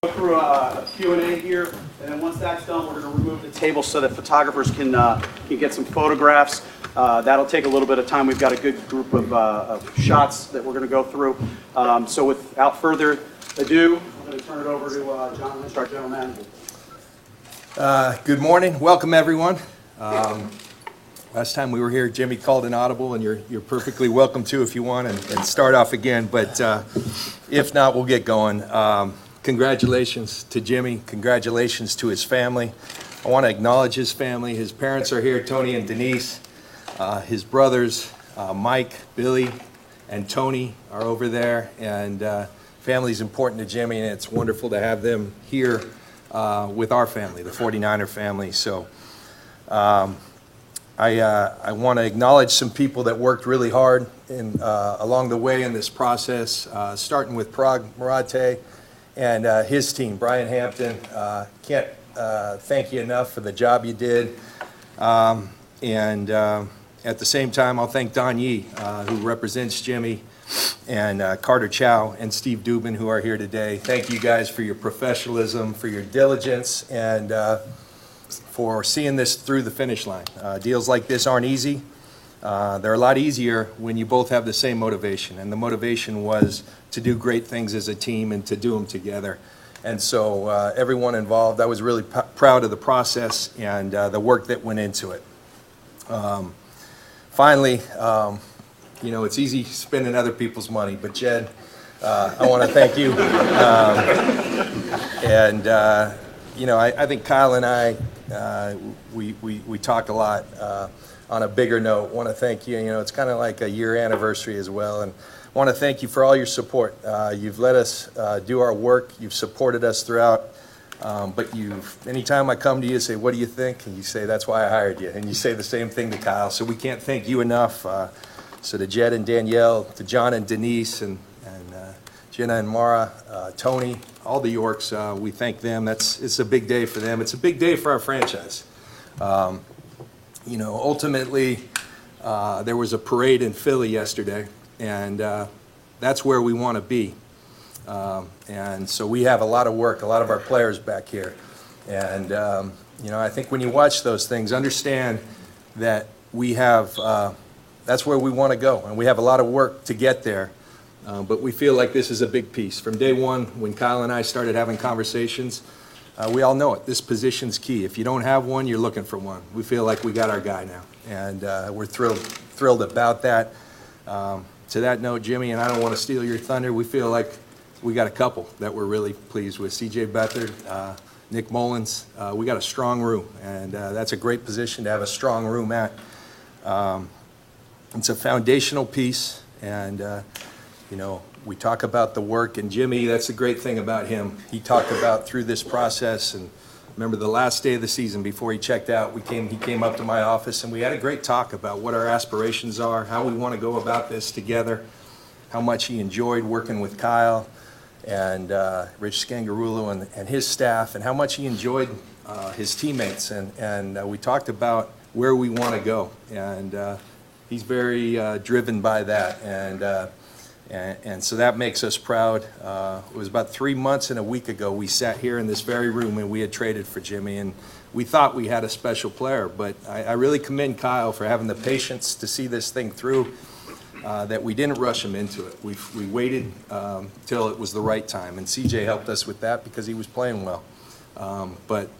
Go through a Q&A here, and then once that's done, we're going to remove the table so that photographers can get some photographs. That'll take a little bit of time. We've got a good group of shots that we're going to go through. So without further ado, I'm going to turn it over to John Lynch, our general manager. Good morning. Welcome, everyone. Last time we were here, Jimmy called an audible, and you're perfectly welcome to if you want, and start off again. But if not, we'll get going. Congratulations to Jimmy. Congratulations to his family. I want to acknowledge his family. His parents are here, Tony and Denise. His brothers, Mike, Billy, and Tony are over there. And family is important to Jimmy, and it's wonderful to have them here with our family, the 49er family. So I want to acknowledge some people that worked really hard along the way in this process, starting with Parag Marate and his team. Brian Hampton, can't thank you enough for the job you did. And at the same time, I'll thank Don Yee, who represents Jimmy, and Carter Chow and Steve Dubin, who are here today. Thank you guys for your professionalism, for your diligence, and for seeing this through the finish line. Deals like this aren't easy. They're a lot easier when you both have the same motivation, and the motivation was to do great things as a team and to do them together. And so everyone involved, I was really proud of the process and the work that went into it. Finally, it's easy spending other people's money, but Jed, I want to thank you. I think Kyle and I, we talk a lot. On a bigger note, want to thank you. It's kind of like a year anniversary as well, and I want to thank you for all your support. You've let us do our work. You've supported us throughout. But anytime I come to you and say, "What do you think?" and you say, "That's why I hired you," and you say the same thing to Kyle. So we can't thank you enough. So to Jed and Danielle, to John and Denise, and Jenna and Mara, Tony, all the Yorks, we thank them. It's a big day for them. It's a big day for our franchise. Ultimately, there was a parade in Philly yesterday, and that's where we want to be. And so we have a lot of work, a lot of our players back here. And, I think when you watch those things, understand that we have, that's where we want to go. And we have a lot of work to get there. But we feel like this is a big piece. From day one, when Kyle and I started having conversations, we all know it. This position's key. If you don't have one, you're looking for one. We feel like we got our guy now, and we're thrilled about that. To that note, Jimmy, and I don't want to steal your thunder, we feel like we got a couple that we're really pleased with. C.J. Beathard, Nick Mullins. We got a strong room, and that's a great position to have a strong room at. It's a foundational piece, and we talk about the work, and Jimmy, that's the great thing about him. He talked about through this process, and remember the last day of the season before he checked out, he came up to my office, and we had a great talk about what our aspirations are, how we want to go about this together, how much he enjoyed working with Kyle and Rich Scangarullo and his staff, and how much he enjoyed his teammates, and we talked about where we want to go, and he's very driven by that, and so that makes us proud. It was about 3 months and a week ago we sat here in this very room and we had traded for Jimmy, and we thought we had a special player, but I really commend Kyle for having the patience to see this thing through, that we didn't rush him into it. We waited till it was the right time, and CJ helped us with that because he was playing well. But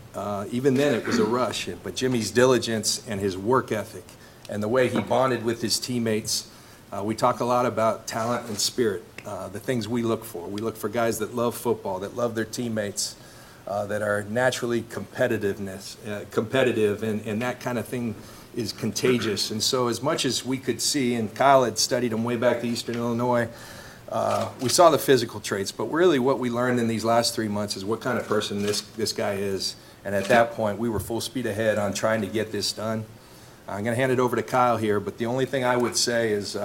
even then it was a rush, but Jimmy's diligence and his work ethic and the way he bonded with his teammates. We talk a lot about talent and spirit, the things we look for. We look for guys that love football, that love their teammates, that are naturally competitive, and that kind of thing is contagious. And so as much as we could see, and Kyle had studied him way back to Eastern Illinois, we saw the physical traits, but really what we learned in these last 3 months is what kind of person this guy is. And at that point, we were full speed ahead on trying to get this done. I'm going to hand it over to Kyle here, but the only thing I would say is,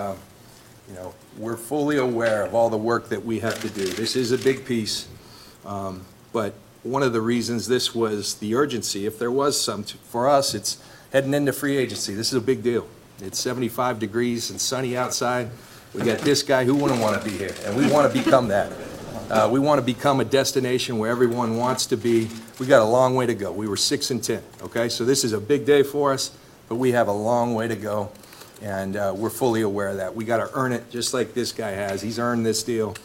we're fully aware of all the work that we have to do. This is a big piece, but one of the reasons this was the urgency, if there was some, for us, it's heading into free agency. This is a big deal. It's 75 degrees and sunny outside. We got this guy who wouldn't want to be here, and we want to become that. We want to become a destination where everyone wants to be. We got a long way to go. We were 6-10, okay? So this is a big day for us, but we have a long way to go, and we're fully aware of that. We got to earn it just like this guy has. He's earned this deal,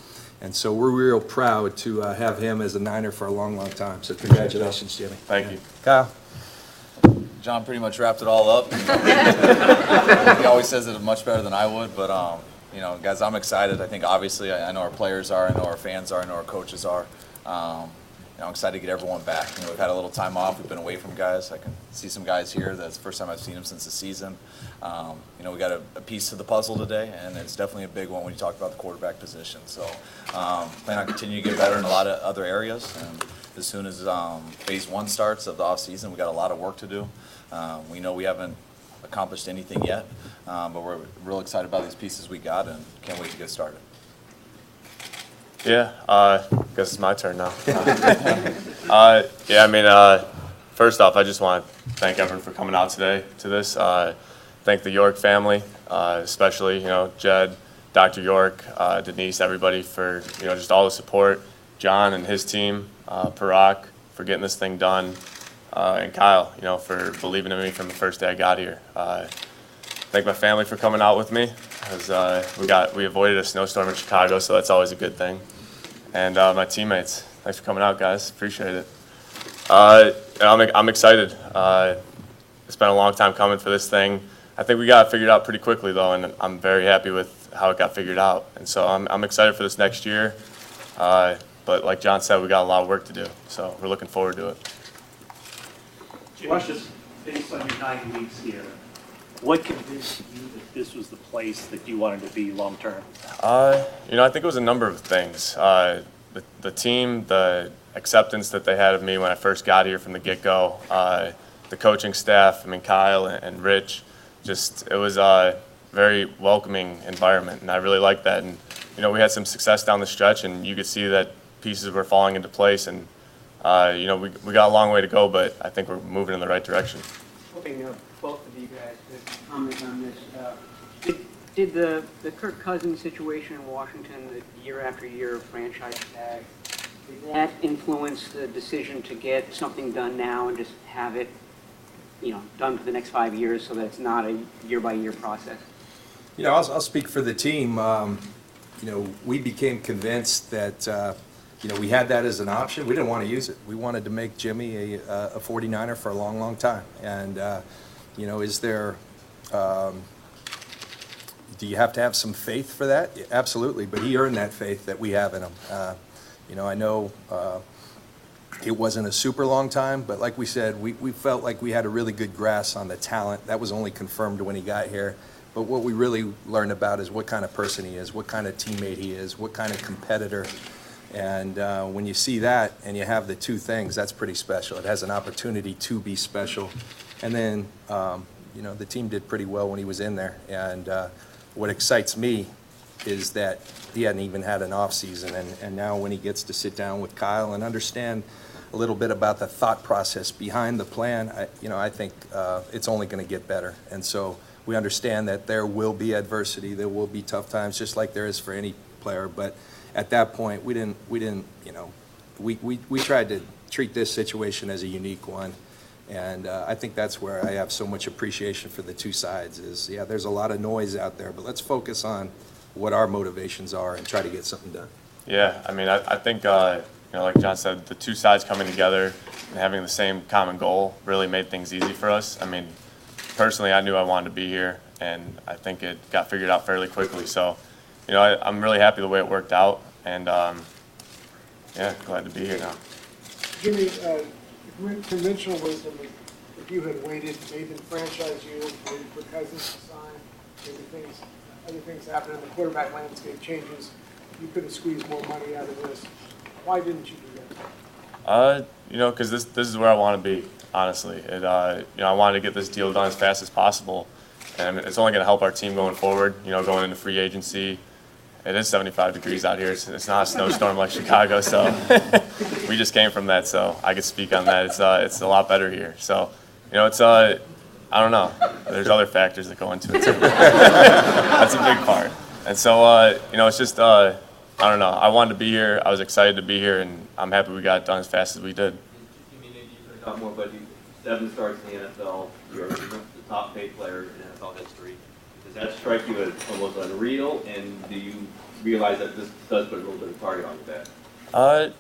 and so we're real proud to have him as a Niner for a long, long time. So congratulations, Jimmy. Thank you. Kyle? John pretty much wrapped it all up. He always says it much better than I would, but you know, guys, I'm excited. I think obviously I know our players are, I know our fans are, I know our coaches are. You know, I'm excited to get everyone back. You know, we've had a little time off. We've been away from guys. I can see some guys here. That's the first time I've seen them since the season. You know, we got a piece to the puzzle today, and it's definitely a big one when you talk about the quarterback position. So, plan on continuing to get better in a lot of other areas. And as soon as phase 1 starts of the off season, we got a lot of work to do. We know we haven't accomplished anything yet, but we're real excited about these pieces we got and can't wait to get started. Yeah, guess it's my turn now. Yeah, I mean, first off, I just want to thank everyone for coming out today to this. Thank the York family, especially, you know, Jed, Dr. York, Denise, everybody for, you know, just all the support. John and his team, Parag, for getting this thing done. And Kyle, you know, for believing in me from the first day I got here. Thank my family for coming out with me, as we avoided a snowstorm in Chicago, so that's always a good thing. And my teammates, thanks for coming out, guys. Appreciate it. I'm excited. It's been a long time coming for this thing. I think we got it figured out pretty quickly, though, and I'm very happy with how it got figured out. And so I'm excited for this next year. But like John said, we got a lot of work to do, so we're looking forward to it. Just based on your 9 weeks here, what convinced you that this was the place that you wanted to be long term? You know, I think it was a number of things. The team, the acceptance that they had of me when I first got here from the get-go, the coaching staff, I mean, Kyle and Rich, it was a very welcoming environment, and I really liked that. And, you know, we had some success down the stretch, and you could see that pieces were falling into place, and you know, we got a long way to go, but I think we're moving in the right direction. Hoping both of you guys could comment on this. Did the Kirk Cousins situation in Washington, the year after year franchise tag, did that influence the decision to get something done now and just have it, you know, done for the next 5 years so that it's not a year-by-year process? You know, I'll speak for the team. You know, we became convinced that you know, we had that as an option. We didn't want to use it. We wanted to make Jimmy a 49er for a long, long time. And, you know, is there, do you have to have some faith for that? Yeah, absolutely. But he earned that faith that we have in him. You know, I know it wasn't a super long time, but like we said, we felt like we had a really good grasp on the talent. That was only confirmed when he got here. But what we really learned about is what kind of person he is, what kind of teammate he is, what kind of competitor. And when you see that and you have the two things, that's pretty special. It has an opportunity to be special. And then, you know, the team did pretty well when he was in there. And what excites me is that he hadn't even had an off season. And now when he gets to sit down with Kyle and understand a little bit about the thought process behind the plan, I think it's only going to get better. And so we understand that there will be adversity, there will be tough times, just like there is for any player. But at that point, we didn't, you know, we tried to treat this situation as a unique one. And I think that's where I have so much appreciation for the two sides is, yeah, there's a lot of noise out there, but let's focus on what our motivations are and try to get something done. Yeah, I mean, I think, you know, like John said, the two sides coming together and having the same common goal really made things easy for us. I mean, personally, I knew I wanted to be here, and I think it got figured out fairly quickly. So, you know, I'm really happy the way it worked out, and yeah, glad to be here now. Jimmy, conventional wisdom, if you had waited, they didn't franchise you, waited for Cousins to sign, maybe other things happen and the quarterback landscape changes, you could have squeezed more money out of this. Why didn't you do that? You know, because this is where I want to be, honestly. You know, I wanted to get this deal done as fast as possible, and it's only going to help our team going forward. You know, going into free agency. It is 75 degrees out here. It's not a snowstorm like Chicago, so we just came from that, so I could speak on that. It's a lot better here. So, you know, it's I don't know. There's other factors that go into it too. That's a big part. And so, you know, it's just I don't know. I wanted to be here. I was excited to be here, and I'm happy we got it done as fast as we did. I mean, maybe you could have got more, but 7 starts in the NFL. You're the top paid player in NFL history. Does that strike you as almost unreal? And do you realize that this does put a little bit of target on your back? I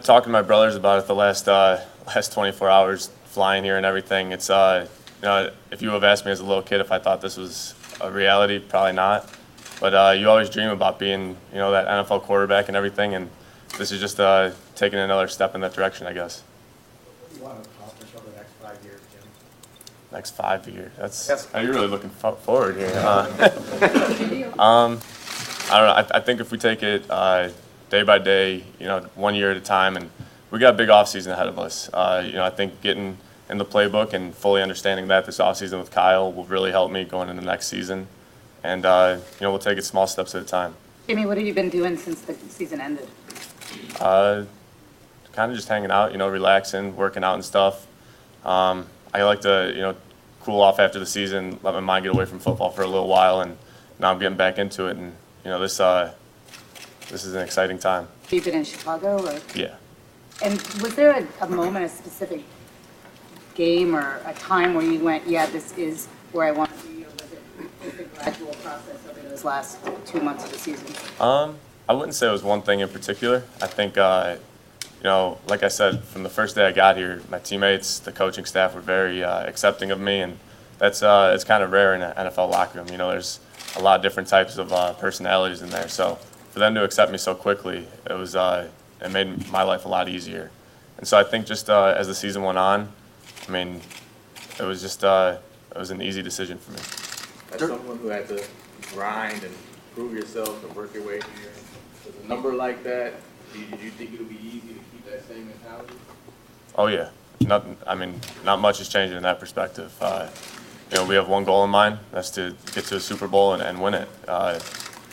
talked to my brothers about it the last 24 hours flying here and everything. It's if you have asked me as a little kid if I thought this was a reality, probably not. But you always dream about being, that NFL quarterback and everything, and this is just taking another step in that direction, I guess. What do you want to accomplish over the next 5 years, Jim? Next 5 years. You're really looking forward here. I don't know. I think if we take it day by day, 1 year at a time, and we got a big offseason ahead of us. I think getting in the playbook and fully understanding that this offseason with Kyle will really help me going into the next season. And, we'll take it small steps at a time. Jimmy, what have you been doing since the season ended? Kind of just hanging out, relaxing, working out and stuff. I like to, cool off after the season, let my mind get away from football for a little while, and now I'm getting back into it. And, this is an exciting time. You've been in Chicago? Or? Yeah. And was there a moment, a specific game or a time where you went, yeah, this is where I want to be, or was it a gradual process over those last 2 months of the season? I wouldn't say it was one thing in particular. I think, like I said, from the first day I got here, my teammates, the coaching staff were very accepting of me, and that's it's kind of rare in an NFL locker room. There's a lot of different types of personalities in there, so for them to accept me so quickly, it made my life a lot easier. And so I think just as the season went on, it was just it was an easy decision for me. As someone who had to grind and prove yourself and work your way here, with a number like that, did you think it would be easy to keep that same mentality? Oh yeah, not much is changing in that perspective. We have one goal in mind. That's to get to a Super Bowl and win it.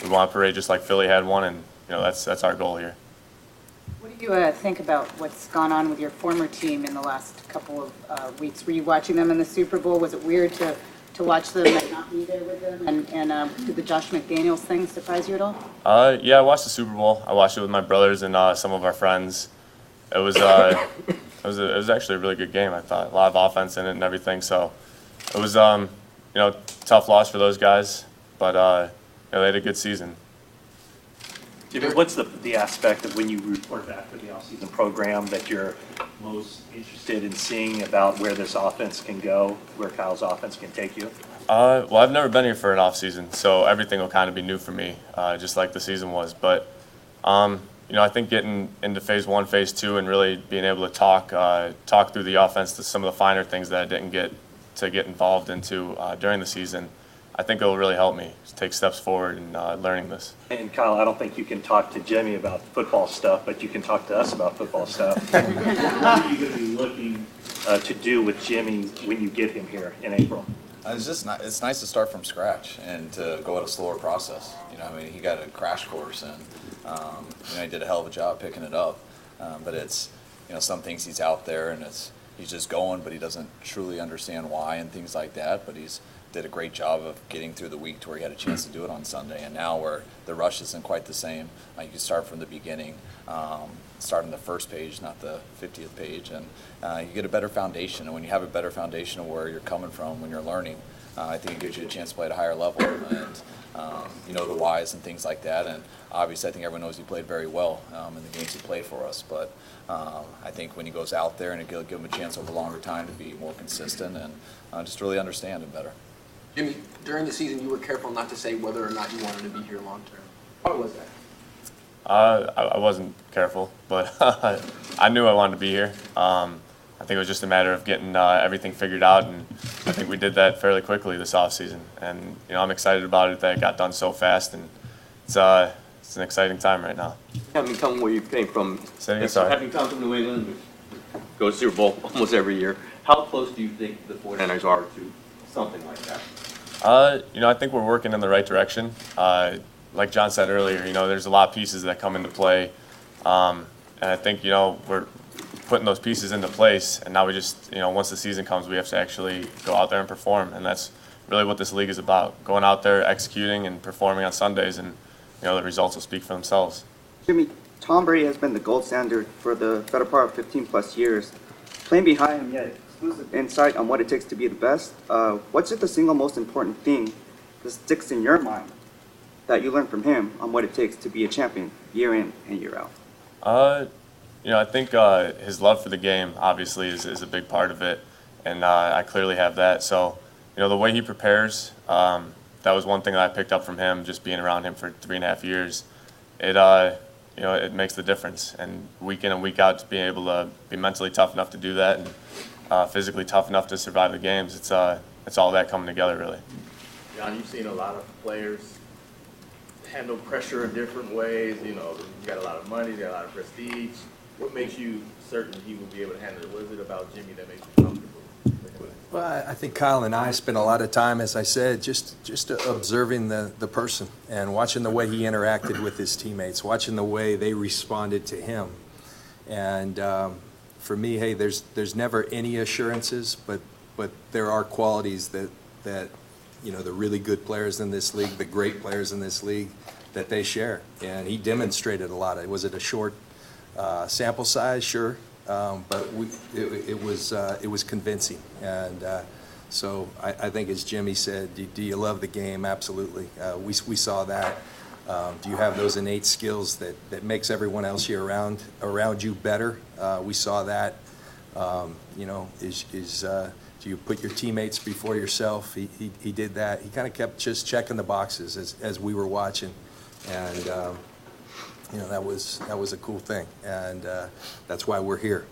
We want to parade just like Philly had one, and that's our goal here. What do you think about what's gone on with your former team in the last couple of weeks? Were you watching them in the Super Bowl? Was it weird to watch them and not be there with them? And did the Josh McDaniels thing surprise you at all? Yeah, I watched the Super Bowl. I watched it with my brothers and some of our friends. It was it was actually a really good game. I thought a lot of offense in it and everything. So it was tough loss for those guys, but they had a good season. Jimmy, what's the aspect of when you report back to the offseason program that you're most interested in seeing about where this offense can go, where Kyle's offense can take you? Well, I've never been here for an off season, so everything will kind of be new for me, just like the season was. But I think getting into phase 1, phase 2, and really being able to talk through the offense to some of the finer things that I didn't get to get involved into during the season, I think it will really help me take steps forward in learning this. And Kyle, I don't think you can talk to Jimmy about football stuff, but you can talk to us about football stuff. What are you going to be looking to do with Jimmy when you get him here in April? It's nice to start from scratch and to go at a slower process. He got a crash course and he did a hell of a job picking it up. But it's some things he's out there and he's just going, but he doesn't truly understand why and things like that. But he's did a great job of getting through the week to where he had a chance to do it on Sunday. And now where the rush isn't quite the same, you can start from the beginning, start on the first page, not the 50th page, and you get a better foundation. And when you have a better foundation of where you're coming from when you're learning, I think it gives you a chance to play at a higher level and the whys and things like that. And obviously I think everyone knows he played very well in the games he played for us. But I think when he goes out there and it'll give him a chance over a longer time to be more consistent and just really understand him better. Jimmy, during the season, you were careful not to say whether or not you wanted to be here long term. Why was that? I wasn't careful, but I knew I wanted to be here. I think it was just a matter of getting everything figured out, and I think we did that fairly quickly this offseason. And I'm excited about it that it got done so fast, and it's an exciting time right now. Having come where you came from, sorry. having come from New England, go to Super Bowl almost every year, how close do you think the 49ers are to something like that? I think we're working in the right direction. Like John said earlier, there's a lot of pieces that come into play. And I think, we're putting those pieces into place. And now we just, once the season comes, we have to actually go out there and perform. And that's really what this league is about, going out there, executing and performing on Sundays. And, the results will speak for themselves. Jimmy, Tom Brady has been the gold standard for the better part of 15 plus years. Playing behind him, yet exclusive insight on what it takes to be the best. What's the single most important thing that sticks in your mind that you learned from him on what it takes to be a champion year in and year out? I think his love for the game obviously is a big part of it, and I clearly have that. So, the way he prepares, that was one thing that I picked up from him, just being around him for 3.5 years. It makes the difference, and week in and week out, just being able to be mentally tough enough to do that, and physically tough enough to survive the games. It's all that coming together, really. John, you've seen a lot of players handle pressure in different ways. You got a lot of money, you got a lot of prestige. What makes you certain he will be able to handle it? What is it about Jimmy that makes you comfortable? Well, I think Kyle and I spent a lot of time, as I said, just observing the person and watching the way he interacted with his teammates, watching the way they responded to him. And for me, hey, there's never any assurances, but there are qualities that the really good players in this league, the great players in this league, that they share. And he demonstrated a lot. Was it a short sample size? Sure. But it was convincing, and so I think, as Jimmy said, do you love the game? Absolutely. We saw that. Do you have those innate skills that makes everyone else here around you better? We saw that. Do you put your teammates before yourself? He did that. He kind of kept just checking the boxes as we were watching, and. That was a cool thing, and that's why we're here,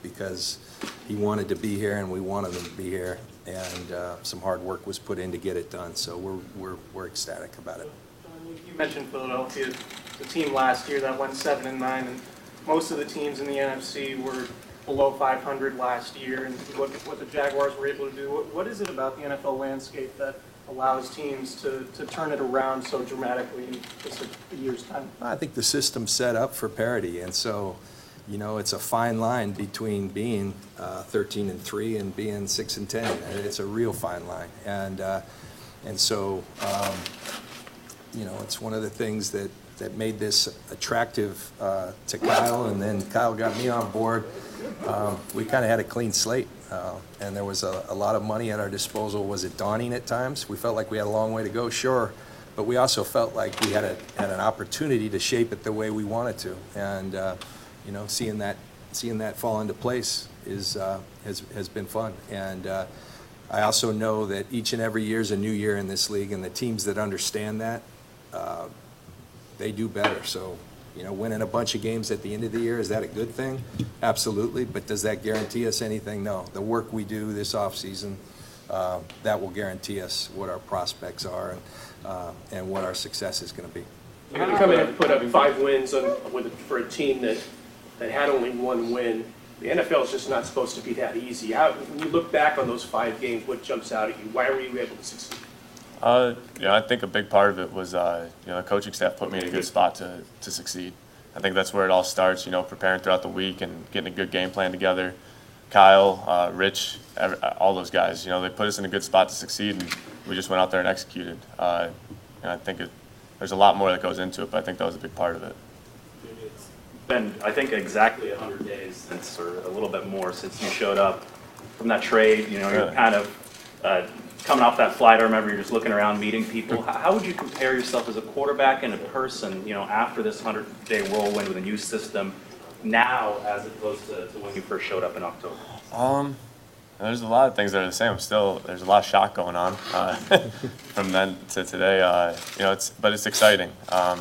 because he wanted to be here and we wanted him to be here, and some hard work was put in to get it done. So we're ecstatic about it. You mentioned Philadelphia, the team last year that went 7-9, and most of the teams in the NFC were below 500 last year. And you look at what the Jaguars were able to do. What is it about the NFL landscape that allows teams to turn it around so dramatically in just a year's time? I think the system's set up for parity, and so, it's a fine line between being 13-3 and being 6-10. It's a real fine line, and so, it's one of the things that made this attractive to Kyle, and then Kyle got me on board. We kind of had a clean slate. And there was a lot of money at our disposal. Was it daunting at times? We felt like we had a long way to go, sure, but we also felt like we had an opportunity to shape it the way we wanted to. And seeing that fall into place has been fun. And I also know that each and every year is a new year in this league, and the teams that understand that, they do better. So. Winning a bunch of games at the end of the year, is that a good thing? Absolutely, but does that guarantee us anything? No. The work we do this offseason, that will guarantee us what our prospects are and what our success is going to be. You're going to come in and put up 5 wins for a team that had only 1 win. The NFL is just not supposed to be that easy. When you look back on those 5 games, what jumps out at you? Why were you able to succeed? I think a big part of it was, the coaching staff put me in a good spot to succeed. I think that's where it all starts, preparing throughout the week and getting a good game plan together. Kyle, Rich, all those guys, they put us in a good spot to succeed, and we just went out there and executed. I think there's a lot more that goes into it, but I think that was a big part of it. It's been, I think, exactly 100 days since, or a little bit more, since you showed up from that trade. You're kind of coming off that flight. I remember you're just looking around, meeting people. How would you compare yourself as a quarterback and a person, after this 100-day whirlwind with a new system, now as opposed to when you first showed up in October? There's a lot of things that are the same. There's a lot of shock going on from then to today. But it's exciting. I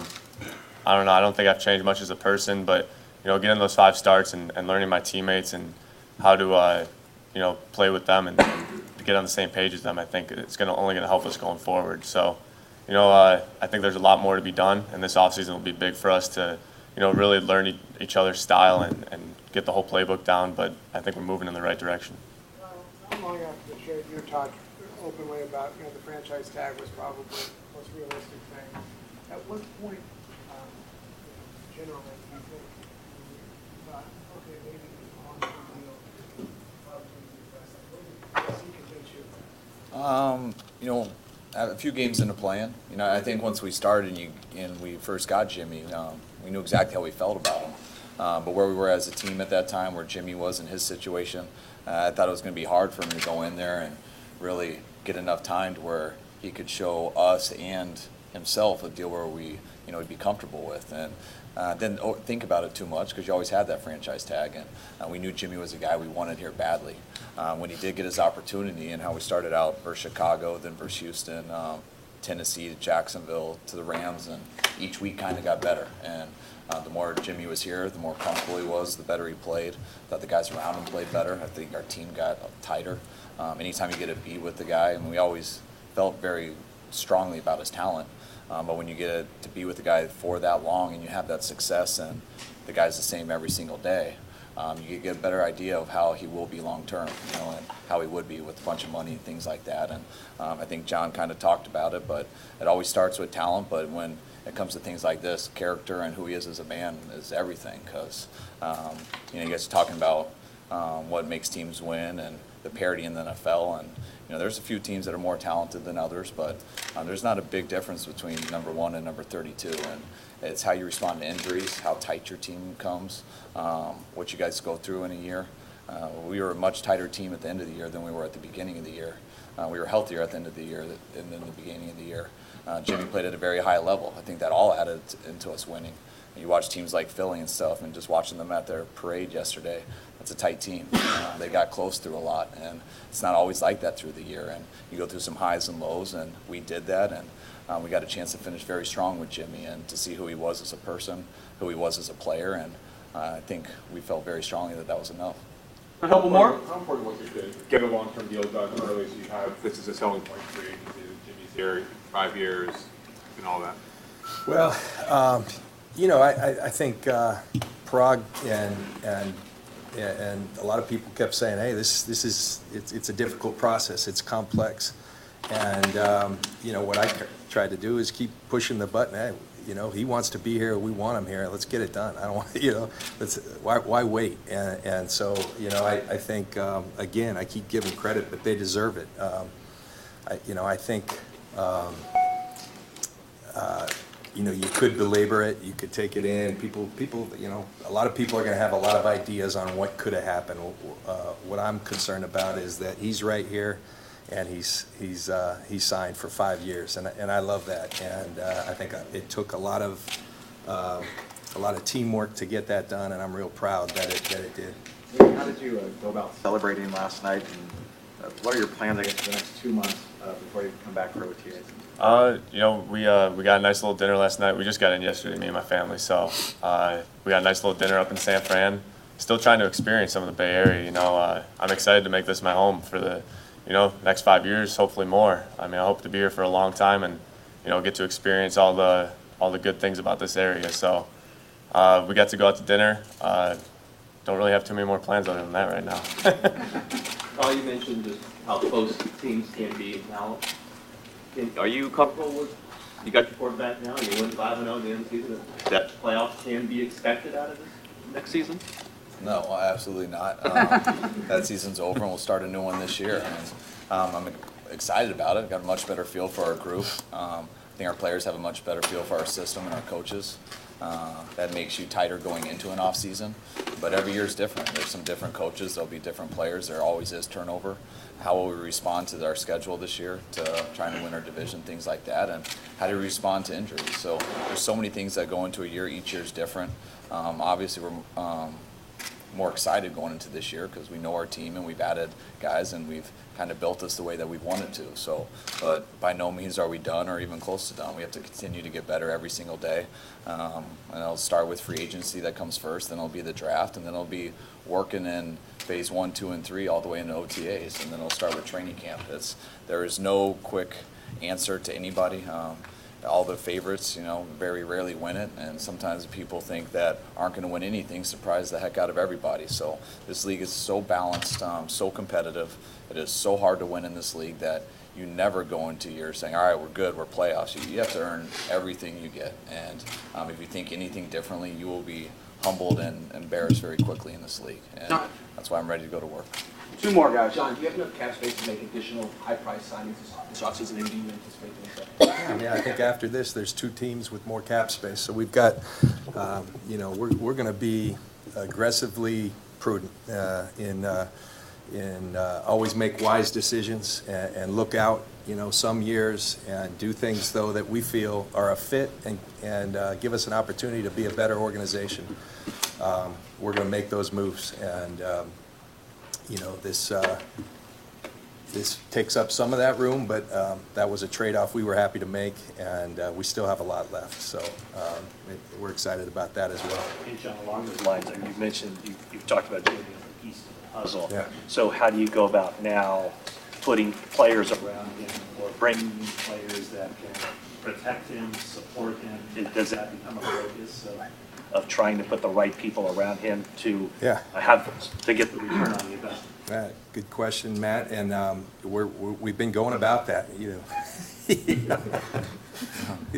don't know. I don't think I've changed much as a person, but getting those 5 starts and learning my teammates and how to play with them and get on the same page as them, I think it's only going to help us going forward. So, I think there's a lot more to be done, and this offseason will be big for us to, really learn each other's style and get the whole playbook down, but I think we're moving in the right direction. Not long after the trade, you talked openly about, the franchise tag was probably the most realistic thing. At what point, generally, do you think you thought, okay, maybe the long-term deal probably be the best? What does he convince you of that? A few games into playing, I think once we started and we first got Jimmy, we knew exactly how we felt about him. But where we were as a team at that time, where Jimmy was in his situation, I thought it was going to be hard for him to go in there and really get enough time to where he could show us and himself a deal where we, he'd be comfortable with. And didn't think about it too much because you always had that franchise tag, and we knew Jimmy was a guy we wanted here badly. When he did get his opportunity and how we started out versus Chicago, then versus Houston, Tennessee to Jacksonville to the Rams, and each week kind of got better. And the more Jimmy was here, the more comfortable he was, the better he played. Thought the guys around him played better. I think our team got tighter. Anytime you get a beat with the guy, and we always felt very strongly about his talent. But when you get to be with the guy for that long and you have that success and the guy's the same every single day, you get a better idea of how he will be long term, and how he would be with a bunch of money and things like that. And I think John kind of talked about it, but it always starts with talent. But when it comes to things like this, character and who he is as a man is everything. Because you guys are talking about what makes teams win and the parity in the NFL, and there's a few teams that are more talented than others, but there's not a big difference between number 1 and number 32, and it's how you respond to injuries, how tight your team comes, what you guys go through in a year. We were a much tighter team at the end of the year than we were at the beginning of the year. We were healthier at the end of the year than in the beginning of the year. Jimmy played at a very high level. I think that all added into us winning. You watch teams like Philly and stuff, and just watching them at their parade yesterday, that's a tight team. They got close through a lot, and it's not always like that through the year. And you go through some highs and lows, and we did that, and we got a chance to finish very strong with Jimmy and to see who he was as a person, who he was as a player, and I think we felt very strongly that that was enough. A couple more? How important was it to get a long-term deal done early so you have, this is a selling point for you, Jimmy's here 5 years and all that? Well, I think Prague and a lot of people kept saying, hey, it's a difficult process, it's complex. And, what I tried to do is keep pushing the button. Hey, he wants to be here, we want him here, let's get it done. I don't want, why wait? And so, I think, again, I keep giving credit, but they deserve it. I think, you could belabor it, you could take it in. People, a lot of people are going to have a lot of ideas on what could have happened. What I'm concerned about is that he's right here, and he's signed for 5 years, and I love that. And I think it took a lot of teamwork to get that done, and I'm real proud that it did. How did you go about celebrating last night, and what are your plans, I guess, for the next 2 months before you come back for OTAs? We got a nice little dinner last night. We just got in yesterday, me and my family. So we got a nice little dinner up in San Fran. Still trying to experience some of the Bay Area. I'm excited to make this my home for the, next 5 years, hopefully more. I hope to be here for a long time and, get to experience all the good things about this area. So we got to go out to dinner. Don't really have too many more plans other than that right now. Carl, you mentioned just how close teams can be in talent. Are you comfortable with, you got your quarterback now, you win 5-0 at the end of the season, that playoffs can be expected out of this next season? No, absolutely not. That season's over, and we'll start a new one this year. And, I'm excited about it. Got a much better feel for our group. I think our players have a much better feel for our system and our coaches. That makes you tighter going into an off season. But every year is different. There's some different coaches. There'll be different players. There always is turnover. How will we respond to our schedule this year, to trying to win our division, things like that, and how do we respond to injuries? So there's so many things that go into a year. Each year is different. Obviously, we're more excited going into this year because we know our team and we've added guys and we've kind of built this the way that we've wanted to. So, but by no means are we done or even close to done. We have to continue to get better every single day. And it'll start with free agency that comes first, then it'll be the draft, and then it'll be working in phase 1, 2, and 3 all the way into OTAs, and then it'll start with training camp. There is no quick answer to anybody. All the favorites, very rarely win it, and sometimes people think that aren't going to win anything surprise the heck out of everybody. So this league is so balanced, so competitive. It is so hard to win in this league that you never go into years saying, all right, we're good, we're playoffs. You have to earn everything you get, and if you think anything differently, you will be humbled and embarrassed very quickly in this league. And that's why I'm ready to go to work. Two more guys. John, do you have enough cap space to make additional high-price signings this offseason, and do you anticipate doing so? Yeah, I think after this, there's two teams with more cap space. So we've got, we're going to be aggressively prudent in always make wise decisions and look out, some years and do things, though, that we feel are a fit and give us an opportunity to be a better organization. We're going to make those moves. And, this takes up some of that room, but that was a trade-off we were happy to make, and we still have a lot left. So we're excited about that as well. And John, along those lines, I mean, you mentioned, you've talked about Jimmy as a piece of the puzzle. Yeah. So how do you go about now putting players around him or bringing in players that can protect him, support him? Does that become a focus of trying to put the right people around him to to get the return on the investment? Good question, Matt, and we've been going about that. You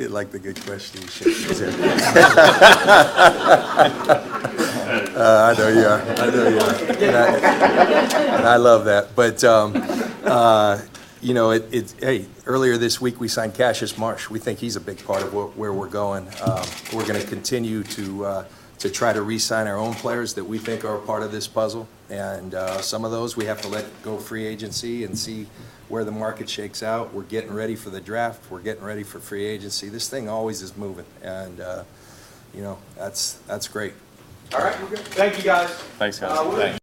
like the good question. I know you are. And I love that. But hey, earlier this week we signed Cassius Marsh. We think he's a big part of where we're going. We're going to continue to try to re-sign our own players that we think are a part of this puzzle. And some of those we have to let go free agency and see where the market shakes out. We're getting ready for the draft. We're getting ready for free agency. This thing always is moving, and that's great. All right, we're good. Thank you, guys. Thanks, guys.